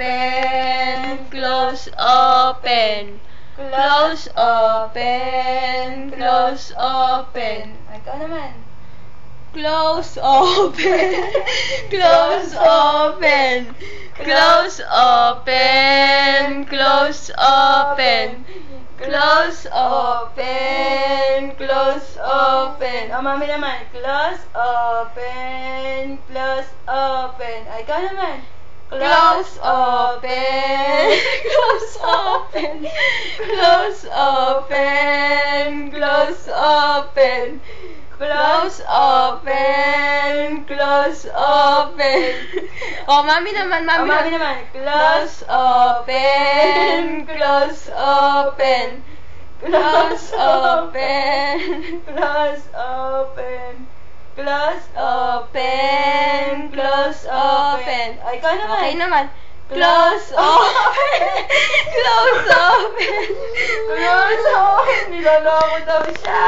open, close, open. Close, open, close, open. Ikaw naman. Close, open, close, open. Close, open, close, open. Close, open, close, open. Mami naman. Close, open, close, open. Ikaw naman. Close, open, close, open. Close, open, close, open. Close, open, close, open. Oh, mami naman, Mami naman. Close, open, close, open. Close, open. Close, open. Close, Open, close, open. Ikaw naman. Okay naman. Close, open. Close, open. Close, open. Niloloko daw siya.